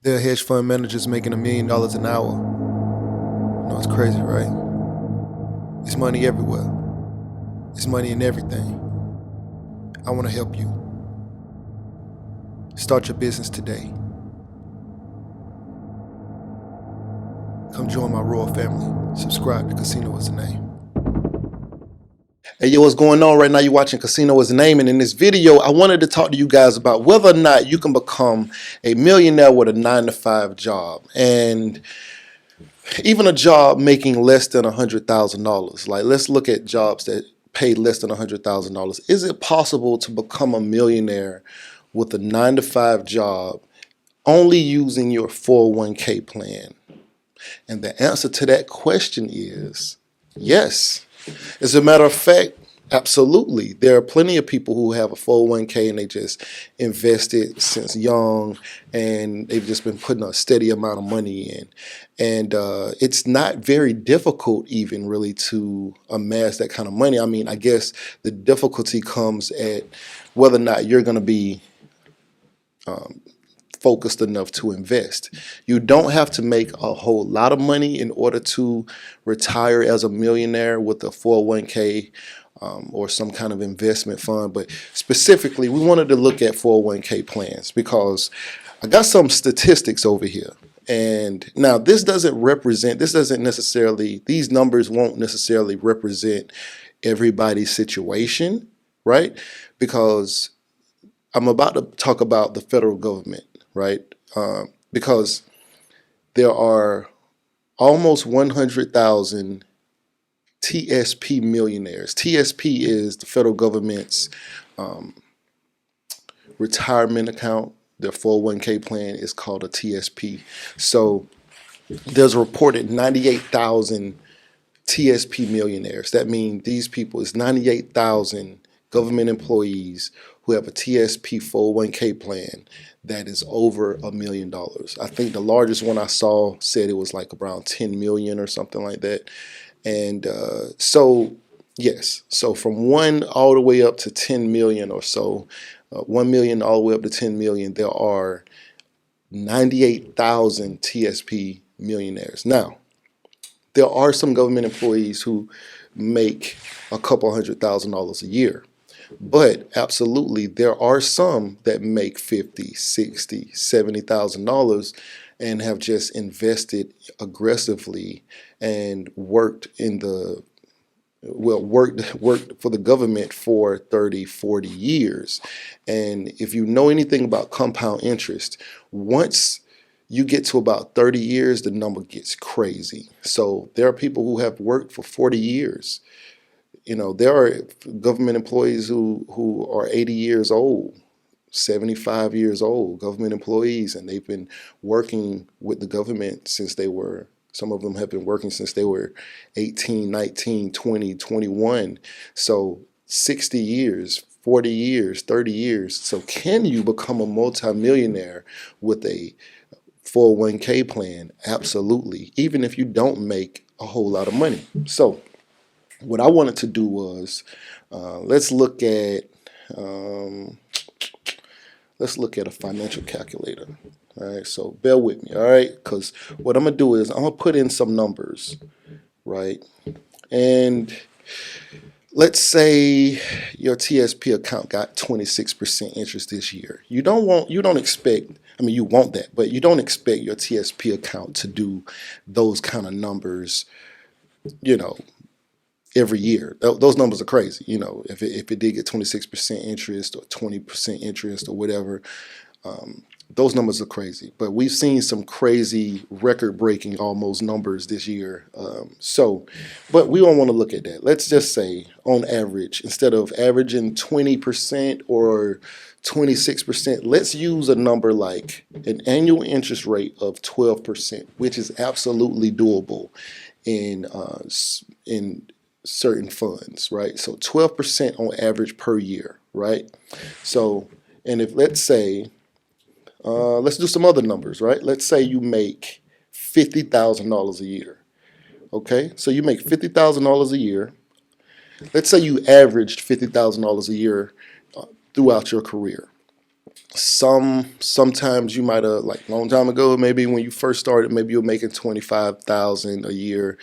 There are hedge fund managers making $1 million an hour. You know, it's crazy, right? It's money everywhere. It's money in everything. I want to help you. Start your business today. Come join my royal family. Subscribe to Casino is the Name. Hey, yo, what's going on right now? You're watching Casino is the Name, and in this video, I wanted to talk to you guys about whether or not you can become a millionaire with a 9-to-5 job, and even a job making less than $100,000. Like, let's look at jobs that pay less than $100,000. Is it possible to become a millionaire with a 9-to-5 job only using your 401k plan? And the answer to that question is yes. As a matter of fact, absolutely. There are plenty of people who have a 401k and they just invested since young, and they've just been putting a steady amount of money in. And it's not very difficult even really to amass that kind of money. I mean, I guess the difficulty comes at whether or not you're going to be focused enough to invest. You don't have to make a whole lot of money in order to retire as a millionaire with a 401k or some kind of investment fund. But specifically, we wanted to look at 401k plans because I got some statistics over here. And now these numbers won't necessarily represent everybody's situation, right? Because I'm about to talk about the federal government, right? Because there are almost 100,000 TSP millionaires. TSP is the federal government's retirement account. Their 401k plan is called a TSP. So there's a reported 98,000 TSP millionaires. That means these people is 98,000 government employees who have a TSP 401k plan that is over $1 million. I think the largest one I saw said it was like around 10 million or something like that. And so yes, so from 1 all the way up to 10 million or so, 1 million all the way up to 10 million, there are 98,000 TSP millionaires. Now, there are some government employees who make a couple $100,000 a year. But absolutely, there are some that make $50,000, $60,000, $70,000 and have just invested aggressively and worked for the government for 30, 40 years. And if you know anything about compound interest, once you get to about 30 years, the number gets crazy. So there are people who have worked for 40 years. You know, there are government employees who are 80 years old, 75 years old, government employees, and they've been working with the government since some of them have been working since they were 18, 19, 20, 21. So 60 years, 40 years, 30 years. So can you become a multimillionaire with a 401k plan? Absolutely, even if you don't make a whole lot of money. So what I wanted to do was let's look at a financial calculator. All right, so bear with me, all right, because what I'm gonna do is I'm gonna put in some numbers, right? And let's say your TSP account got 26% interest this year. You don't expect, I mean, you want that, but you don't expect your TSP account to do those kind of numbers, you know, every year. Those numbers are crazy. You know, if it did get 26% interest or 20% interest or whatever, those numbers are crazy. But we've seen some crazy record-breaking almost numbers this year. But we don't want to look at that. Let's just say on average, instead of averaging 20% or 26%, let's use a number like an annual interest rate of 12%, which is absolutely doable in certain funds, right? So 12% on average per year, right? So, and if let's say, let's do some other numbers, right? Let's say you make $50,000 a year, okay? So you make $50,000 a year. Let's say you averaged $50,000 a year throughout your career. Sometimes you might have, like a long time ago, maybe when you first started, maybe you're making 25,000 a year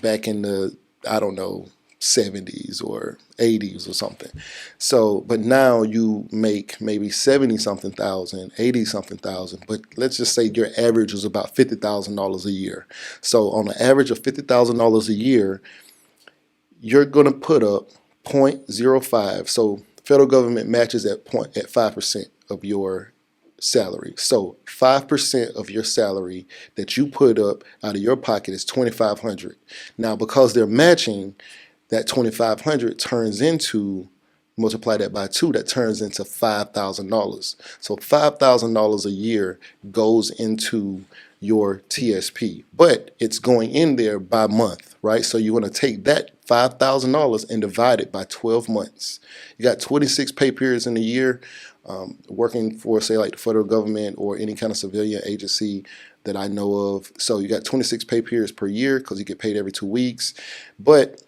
back in the, I don't know, 70s or 80s or something. So, but now you make maybe 70 something thousand, 80 something thousand, but let's just say your average was about $50,000 a year. So on an average of $50,000 a year, you're going to put up 0.05. So federal government matches at 5% of your salary. So 5% of your salary that you put up out of your pocket is $2,500. Now, because they're matching, that $2,500 turns into, multiply that by 2, that turns into $5,000. So $5,000 a year goes into your TSP, but it's going in there by month, right? So you want to take that $5,000 and divide it by 12 months. You got 26 pay periods in a year. Working for, say, like the federal government or any kind of civilian agency that I know of. So you got 26 pay periods per year because you get paid every 2 weeks. But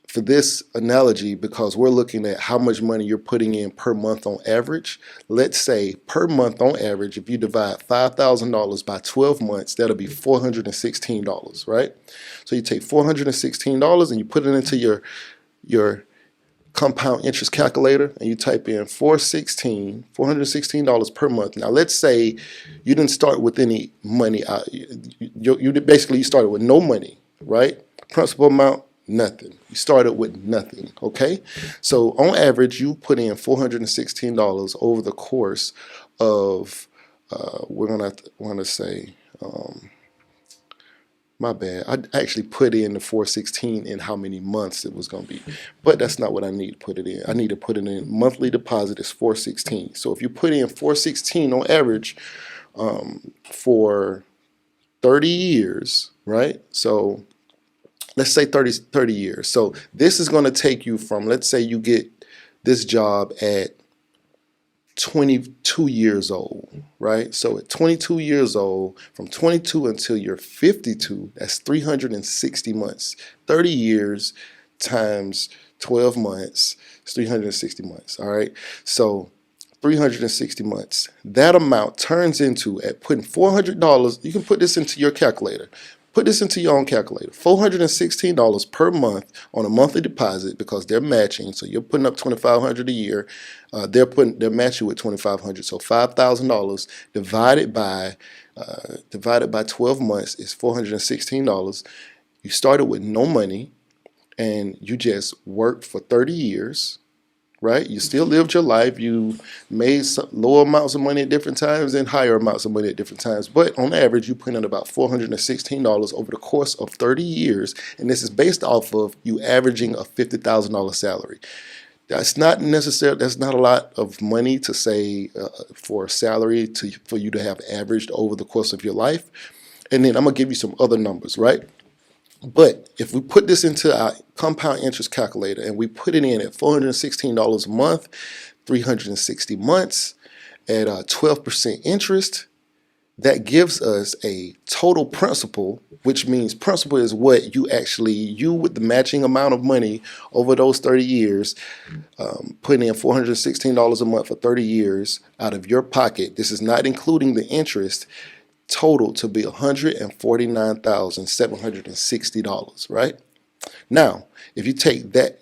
for this analogy, because we're looking at how much money you're putting in per month on average, let's say per month on average, if you divide $5,000 by 12 months, that'll be $416, right? So you take $416 and you put it into your compound interest calculator and you type in $416 per month. Now let's say you didn't start with any money. You basically started with no money, right? Principal amount, nothing. You started with nothing, okay? So on average, you put in $416 over the course of, we're gonna say, my bad. I actually put in the 416 in how many months it was going to be, but that's not what I need to put it in. I need to put it in monthly deposit is 416. So if you put in 416 on average for 30 years, right? So let's say 30 years. So this is going to take you from, let's say you get this job at 22 years old, right? So at 22 years old, from 22 until you're 52, that's 360 months. 30 years times 12 months is 360 months, all right? So 360 months. That amount turns into, at putting $400, you can put this into your calculator. Put this into your own calculator. $416 per month on a monthly deposit because they're matching. So you're putting up $2,500 a year. They're matching with $2,500. So $5,000 divided by 12 months is $416. You started with no money and you just worked for 30 years. Right? You still lived your life. You made some lower amounts of money at different times and higher amounts of money at different times. But on average, you put in about $416 over the course of 30 years. And this is based off of you averaging a $50,000 salary. That's not necessarily, that's not a lot of money to say for a salary for you to have averaged over the course of your life. And then I'm going to give you some other numbers, right? But if we put this into our compound interest calculator and we put it in at $416 a month, 360 months at 12% interest, that gives us a total principal, which means principal is what you with the matching amount of money over those 30 years, putting in $416 a month for 30 years out of your pocket. This is not including the interest. Total to be $149,760, right? Now, if you take that,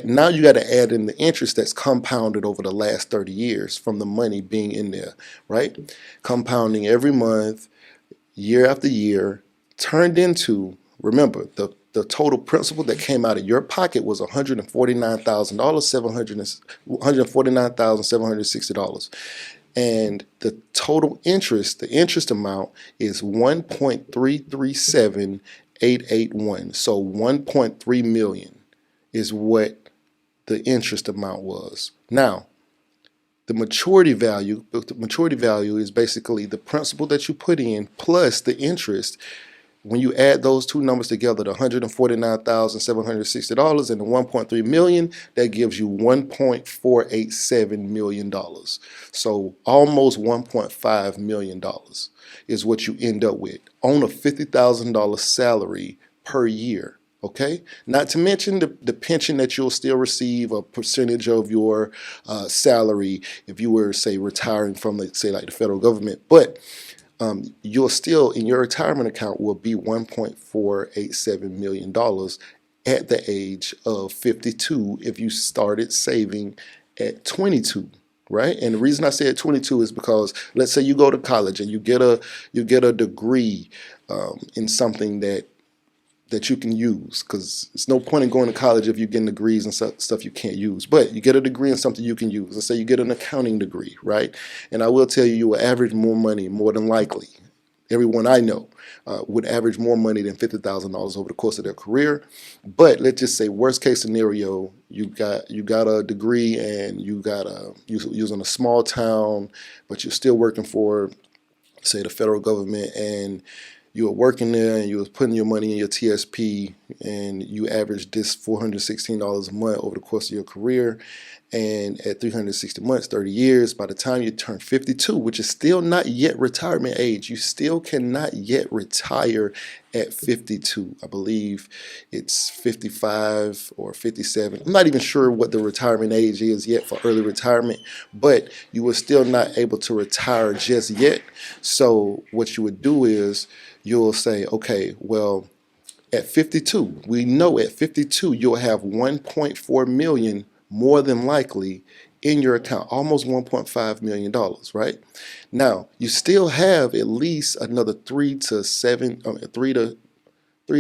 now you got to add in the interest that's compounded over the last 30 years from the money being in there, right? Compounding every month, year after year, turned into, remember, the total principal that came out of your pocket was $149,760. And the total interest, the interest amount is 1.337881. So 1.3 million is what the interest amount was. Now, the maturity value is basically the principal that you put in plus the interest. When you add those two numbers together, the $149,760 and the 1.3 million, that gives you $1.487 million. So almost $1.5 million is what you end up with on a $50,000 salary per year. Okay, not to mention the pension that you'll still receive, a percentage of your salary if you were, say, retiring from, say, like the federal government. But you'll still, in your retirement account, will be $1.487 million at the age of 52 if you started saving at 22. Right, and the reason I say at 22 is because, let's say you go to college and you get a degree in something that you can use, because it's no point in going to college if you're getting degrees and stuff you can't use. But you get a degree in something you can use. Let's say you get an accounting degree, right? And I will tell you, you will average more money, more than likely. Everyone I know would average more money than $50,000 over the course of their career. But let's just say, worst case scenario, you got a degree and you're in a small town, but you're still working for, say, the federal government, and you were working there and you were putting your money in your TSP, and you averaged this $416 a month over the course of your career. And at 360 months, 30 years, by the time you turn 52, which is still not yet retirement age, you still cannot yet retire at 52. I believe it's 55 or 57. I'm not even sure what the retirement age is yet for early retirement, but you were still not able to retire just yet. So what you would do is you'll say, okay, well, at 52, we know at 52 you'll have 1.4 million more than likely in your account, almost $1.5 million, right? Now, you still have at least another 3 to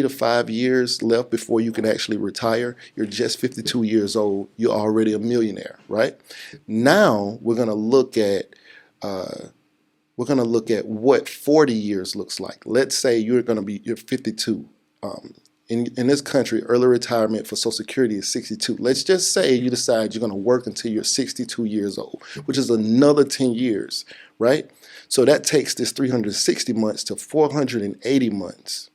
5 years left before you can actually retire. You're just 52 years old. You're already a millionaire, right? Now we're gonna look at what 40 years looks like. Let's say you're 52. In this country, early retirement for Social Security is 62. Let's just say you decide you're going to work until you're 62 years old, which is another 10 years, right? So that takes this 360 months to 480 months.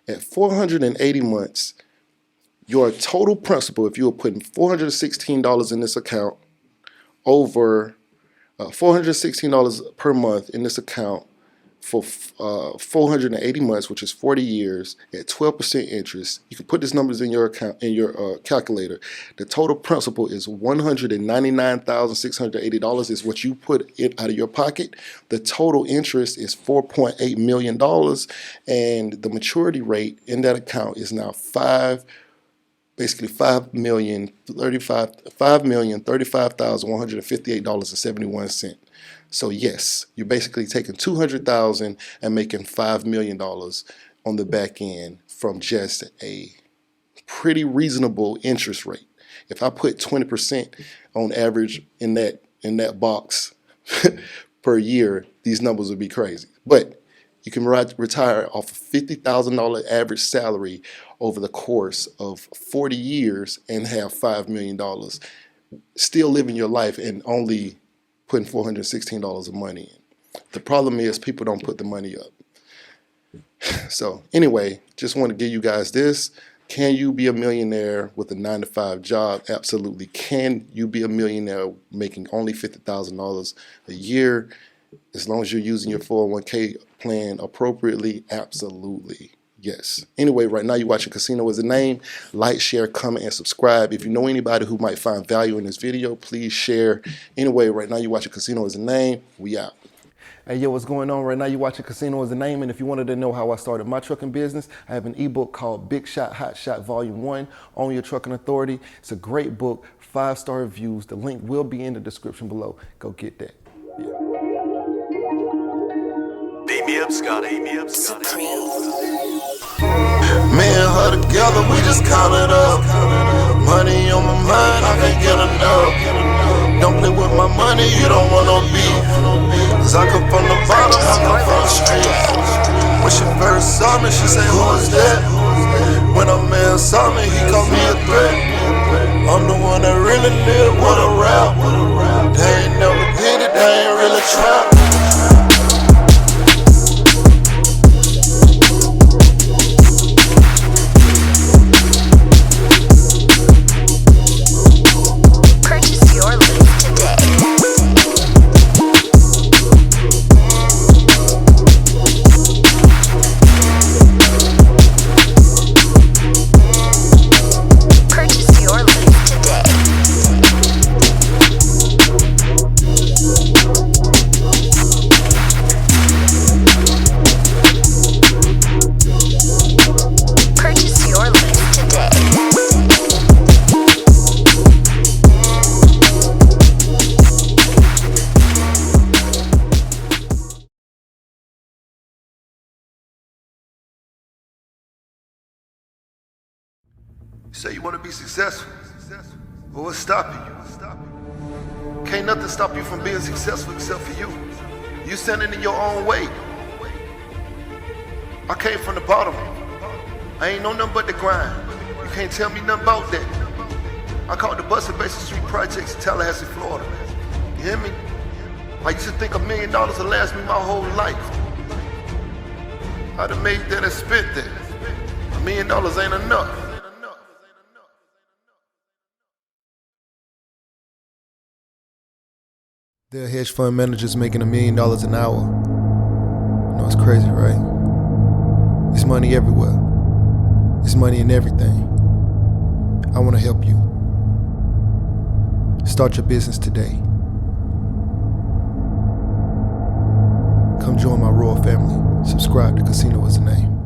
At 480 months, your total principal, if you were putting $416 in this account, over $416 per month in this account for 480 months, which is 40 years, at 12% interest. You can put these numbers in your account, in your calculator. The total principal is $199,680 is what you put it out of your pocket. The total interest is $4.8 million, and the maturity rate in that account is now $5,035,158.71. So yes, you're basically taking $200,000 and making $5 million on the back end from just a pretty reasonable interest rate. If I put 20% on average in that box per year, these numbers would be crazy. But you can retire off a $50,000 average salary over the course of 40 years and have $5 million, still living your life and only putting $416 of money in. The problem is people don't put the money up. So anyway, just want to give you guys this. Can you be a millionaire with a 9-to-5 job? Absolutely. Can you be a millionaire making only $50,000 a year as long as you're using your 401k plan appropriately? Absolutely. Yes. Anyway, right now you're watching Casino Is the Name. Like, share, comment, and subscribe. If you know anybody who might find value in this video, please share. Anyway, right now you're watching Casino Is the Name. We out. Hey, yo, what's going on? Right now you're watching Casino Is the Name, and if you wanted to know how I started my trucking business, I have an ebook called Big Shot, Hot Shot Volume 1, Own Your Trucking Authority. It's a great book, 5-star reviews. The link will be in the description below. Go get that. Yeah. Beat me up, Scotty. Me and her together, we just count it up. Money on my mind, I can't get enough. Don't play with my money, you don't want no beef. Cause I come from the bottom, I come from the street. When she first saw me, she said, who is that? When a man saw me, he called me a threat. I'm the one that really live with a rap. They ain't never did it, they ain't really trap. You say you want to be successful, but what's stopping you? Can't nothing stop you from being successful except for you. You standing in your own way. I came from the bottom. I ain't know nothing but the grind. You can't tell me nothing about that. I caught the bus at Basin Street Projects in Tallahassee, Florida. You hear me? I used to think $1 million would last me my whole life. I'd have made that and spent that. $1 million ain't enough. There are hedge fund managers making $1 million an hour. You know, it's crazy, right? There's money everywhere. There's money in everything. I want to help you. Start your business today. Come join my royal family. Subscribe to Casino is the name.